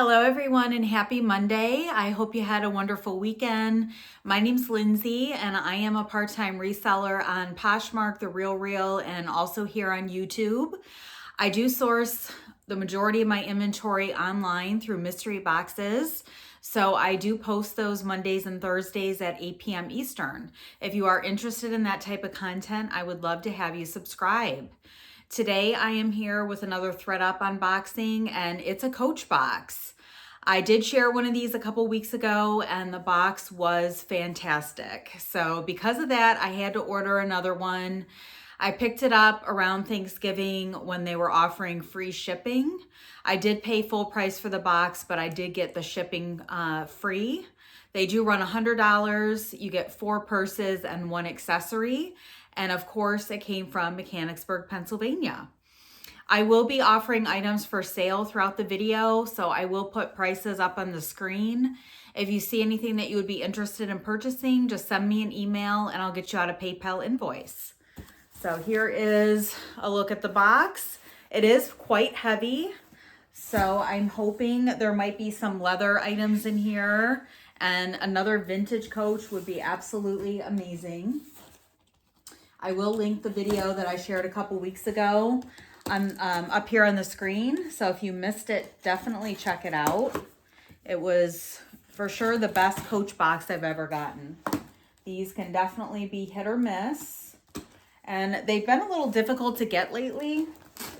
Hello everyone and happy Monday. I hope you had a wonderful weekend. My name's Lindsay and I am a part-time reseller on Poshmark, The Real, and also here on YouTube. I do source the majority of my inventory online through mystery boxes. So I do post those Mondays and Thursdays at 8 p.m. Eastern. If you are interested in that type of content, I would love to have you subscribe. Today I am here with another Thredup unboxing and it's a Coach box. I did share one of these a couple weeks ago and the box was fantastic. So because of that, I had to order another one. I picked it up around Thanksgiving when they were offering free shipping. I did pay full price for the box, but I did get the shipping free. They do run $100. You get 4 purses and 1 accessory. And of course, it came from Mechanicsburg, Pennsylvania. I will be offering items for sale throughout the video, so I will put prices up on the screen. If you see anything that you would be interested in purchasing, just send me an email and I'll get you out a PayPal invoice. So here is a look at the box. It is quite heavy, so I'm hoping there might be some leather items in here, and another vintage Coach would be absolutely amazing. I will link the video that I shared a couple weeks ago on up here on the screen. So if you missed it, definitely check it out. It was for sure the best Coach box I've ever gotten. These can definitely be hit or miss. And they've been a little difficult to get lately.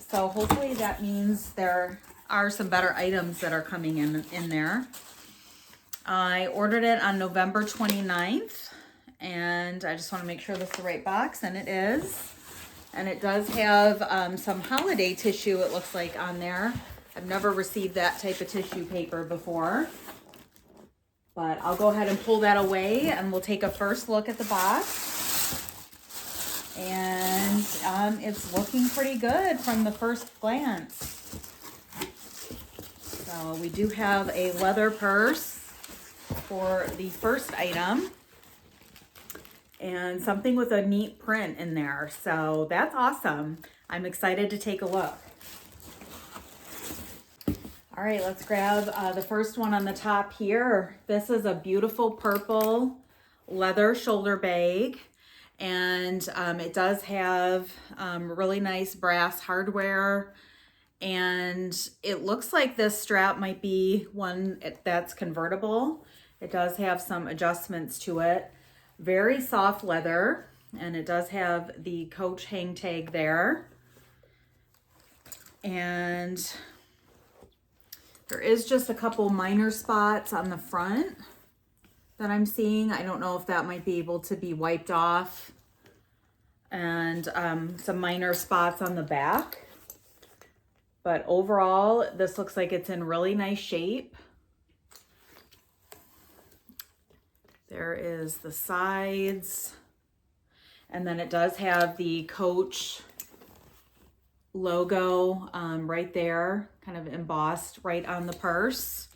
So hopefully that means there are some better items that are coming in there. I ordered it on November 29th. And I just want to make sure this is the right box, and it is. And it does have some holiday tissue, it looks like, on there. I've never received that type of tissue paper before. But I'll go ahead and pull that away, and we'll take a first look at the box. And it's looking pretty good from the first glance. So we do have a leather purse for the first item. And something with a neat print in there. So that's awesome. I'm excited to take a look. All right, let's grab the first one on the top here. This is a beautiful purple leather shoulder bag. And it does have really nice brass hardware. And it looks like this strap might be one that's convertible. It does have some adjustments to it. Very soft leather, and it does have the Coach hang tag there. And there is just a couple minor spots on the front that I'm seeing. I don't know if that might be able to be wiped off. And some minor spots on the back. But overall, this looks like it's in really nice shape. There is the sides, and then it does have the Coach logo right there, kind of embossed right on the purse.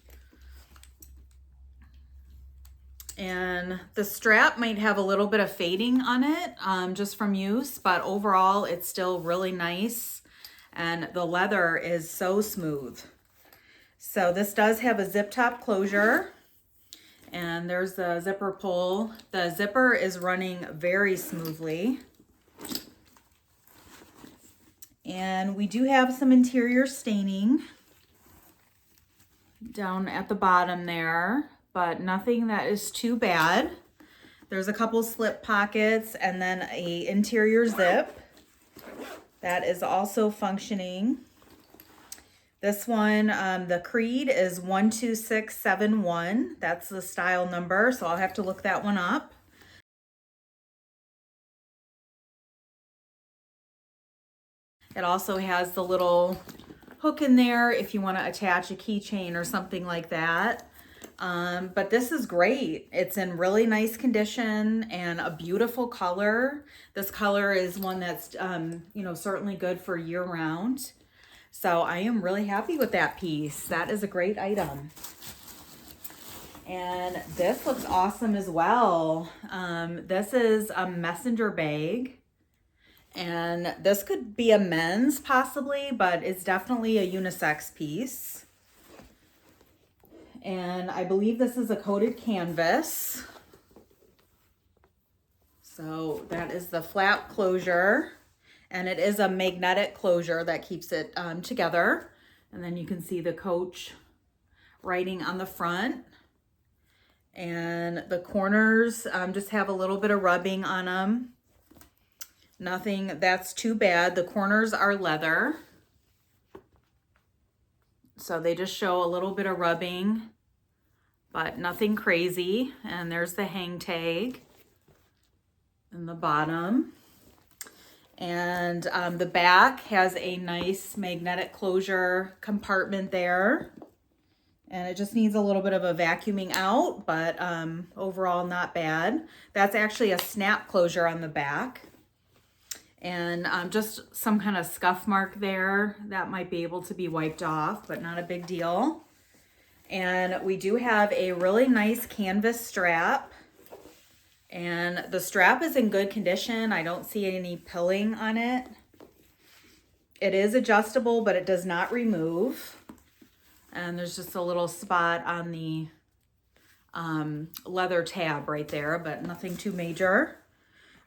And the strap might have a little bit of fading on it just from use, but overall it's still really nice, and the leather is so smooth. So this does have a zip top closure. And there's the zipper pull. The zipper is running very smoothly. And we do have some interior staining down at the bottom there, but nothing that is too bad. There's a couple slip pockets and then an interior zip that is also functioning. This one, the Creed is 12671. That's the style number, so I'll have to look that one up. It also has the little hook in there if you want to attach a keychain or something like that. But this is great. It's in really nice condition and a beautiful color. This color is one that's, certainly good for year round. So I am really happy with that piece. That is a great item. And this looks awesome as well. This is a messenger bag. And this could be a men's possibly, but it's definitely a unisex piece. And I believe this is a coated canvas. So that is the flap closure, and it is a magnetic closure that keeps it together. And then you can see the Coach writing on the front. And the corners just have a little bit of rubbing on them. Nothing that's too bad. The corners are leather, so they just show a little bit of rubbing, but nothing crazy. And there's the hang tag in the bottom. And the back has a nice magnetic closure compartment there. And it just needs a little bit of a vacuuming out, but overall not bad. That's actually a snap closure on the back. And just some kind of scuff mark there that might be able to be wiped off, but not a big deal. And we do have a really nice canvas strap. And the strap is in good condition. I don't see any pilling on it. It is adjustable, but it does not remove. And there's just a little spot on the leather tab right there, but nothing too major.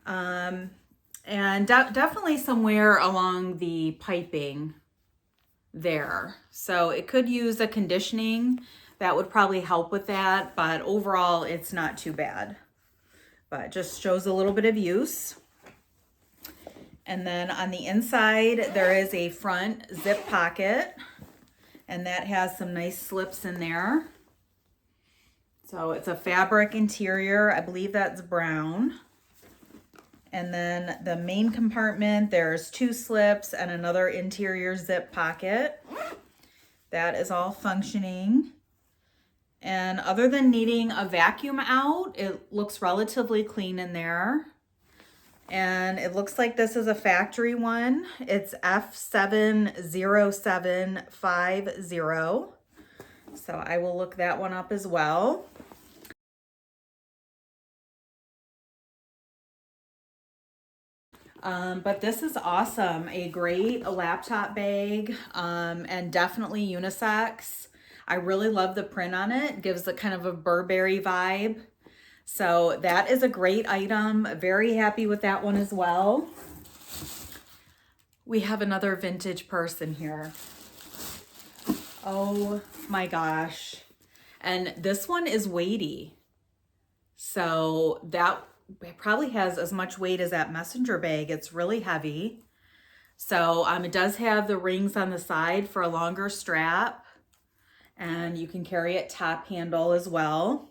And definitely somewhere along the piping there. So it could use a conditioning. That would probably help with that, but overall it's not too bad. But just shows a little bit of use. And then on the inside, there is a front zip pocket, and that has some nice slips in there. So it's a fabric interior. I believe that's brown. And then the main compartment, there's 2 slips and another interior zip pocket. That is all functioning. And other than needing a vacuum out, it looks relatively clean in there. And it looks like this is a factory one. It's F70750. So I will look that one up as well. But this is awesome. A great laptop bag, and definitely unisex. I really love the print on it. It gives a kind of a Burberry vibe. So that is a great item. Very happy with that one as well. We have another vintage purse in here. Oh my gosh. And this one is weighty. So that probably has as much weight as that messenger bag. It's really heavy. So it does have the rings on the side for a longer strap. And you can carry it top handle as well.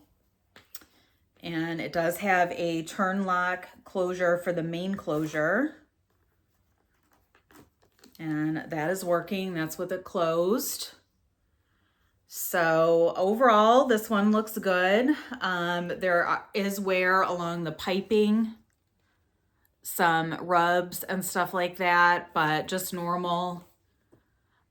And it does have a turn lock closure for the main closure. And that is working. That's with it closed. So overall, this one looks good. There is wear along the piping, some rubs and stuff like that, but just normal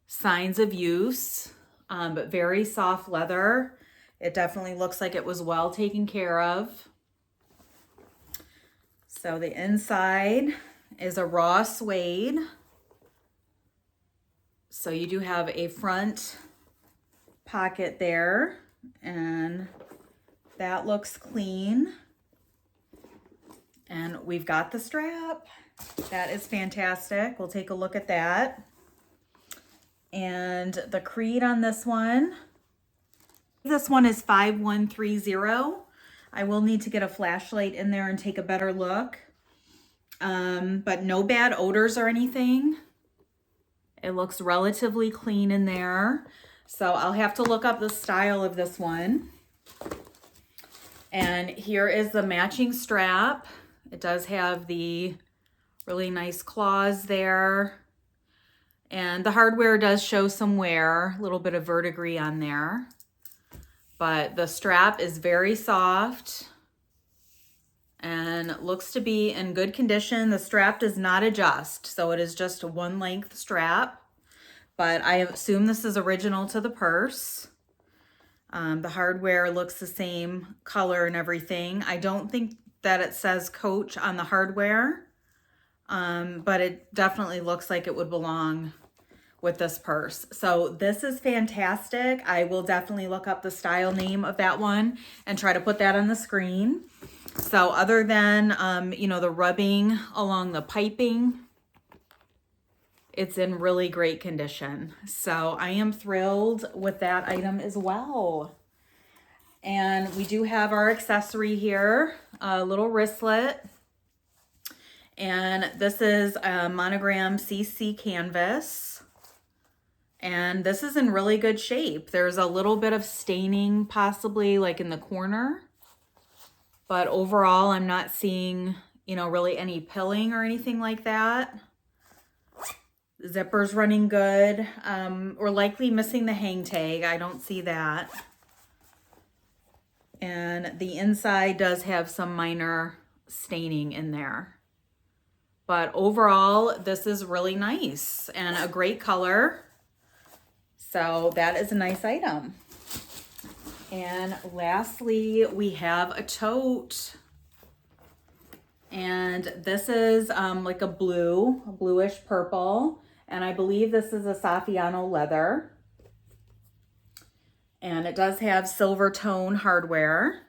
signs of use. But very soft leather. It definitely looks like it was well taken care of. So the inside is a raw suede. So you do have a front pocket there, and that looks clean. And we've got the strap. That is fantastic. We'll take a look at that. And the creed on this one is 5130. I will need to get a flashlight in there and take a better look. But no bad odors or anything. It looks relatively clean in there. So I'll have to look up the style of this one. And here is the matching strap. It does have the really nice claws there. And the hardware does show some wear, a little bit of verdigris on there. But the strap is very soft and looks to be in good condition. The strap does not adjust, so it is just a one length strap. But I assume this is original to the purse. The hardware looks the same color and everything. I don't think that it says Coach on the hardware, but it definitely looks like it would belong with this purse. So this is fantastic. I will definitely look up the style name of that one and try to put that on the screen. So other than, you know, the rubbing along the piping, it's in really great condition. So I am thrilled with that item as well. And we do have our accessory here, a little wristlet. And this is a monogram CC canvas. And this is in really good shape. There's a little bit of staining possibly like in the corner. But overall, I'm not seeing, you know, really any pilling or anything like that. Zipper's running good. We're likely missing the hang tag. I don't see that. And the inside does have some minor staining in there. But overall, this is really nice and a great color. So that is a nice item. And lastly, we have a tote. And this is like a bluish purple. And I believe this is a Saffiano leather. And it does have silver tone hardware.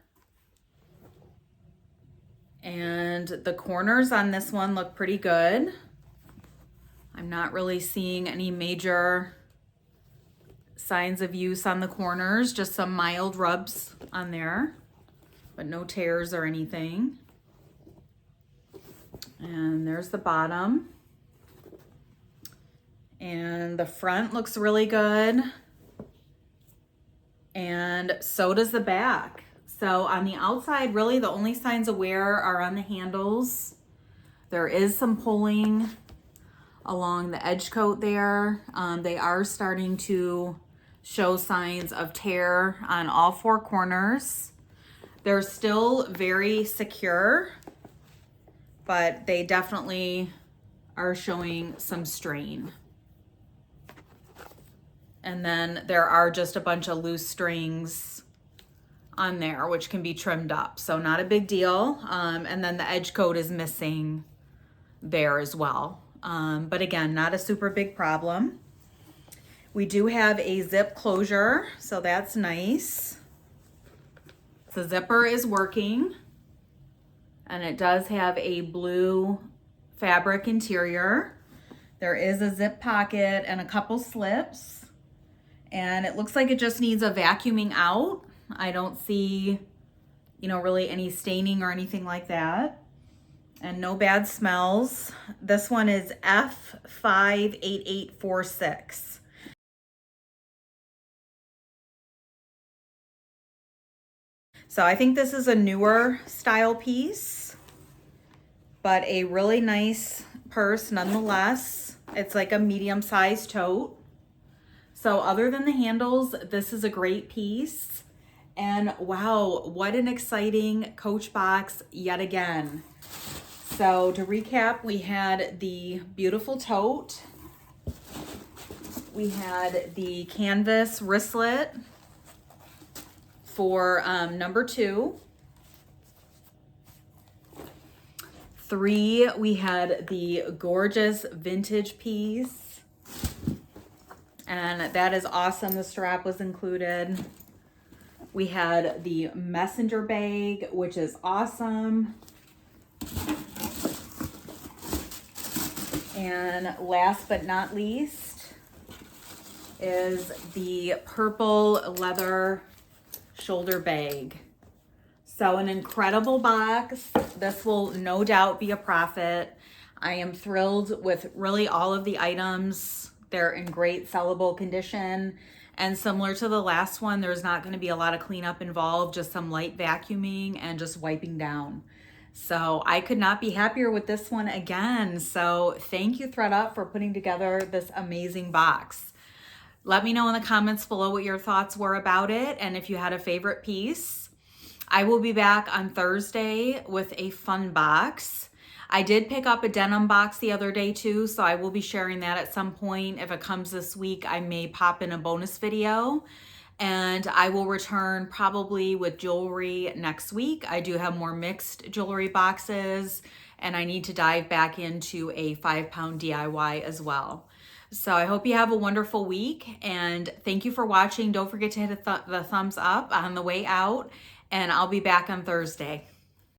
And the corners on this one look pretty good. I'm not really seeing any major signs of use on the corners, just some mild rubs on there, but no tears or anything. And there's the bottom. And the front looks really good. And so does the back. So on the outside, really the only signs of wear are on the handles. There is some pulling along the edge coat there. They are starting to show signs of tear on all four corners. They're still very secure, but they definitely are showing some strain. And then there are just a bunch of loose strings on there, which can be trimmed up. So not a big deal. And then the edge coat is missing there as well. But again, not a super big problem. We do have a zip closure, so that's nice. The zipper is working, and it does have a blue fabric interior. There is a zip pocket and a couple slips. And it looks like it just needs a vacuuming out. I don't see, you know, really any staining or anything like that. And no bad smells. This one is F58846. So I think this is a newer style piece, but a really nice purse nonetheless. It's like a medium-sized tote. So other than the handles, this is a great piece. And wow, what an exciting Coach box yet again. So to recap, we had the beautiful tote. We had the canvas wristlet for number 2. 3, we had the gorgeous vintage piece. And that is awesome. The strap was included. We had the messenger bag, which is awesome. And last but not least is the purple leather shoulder bag. So an incredible box. This will no doubt be a profit. I am thrilled with really all of the items. They're in great sellable condition. And similar to the last one, there's not going to be a lot of cleanup involved, just some light vacuuming and just wiping down. So I could not be happier with this one again. So thank you, Thredup, for putting together this amazing box. Let me know in the comments below what your thoughts were about it and if you had a favorite piece. I will be back on Thursday with a fun box. I did pick up a denim box the other day too, so I will be sharing that at some point. If it comes this week, I may pop in a bonus video. And I will return probably with jewelry next week. I do have more mixed jewelry boxes, and I need to dive back into a 5-pound DIY as well. So I hope you have a wonderful week, and thank you for watching. Don't forget to hit the thumbs up on the way out, and I'll be back on Thursday.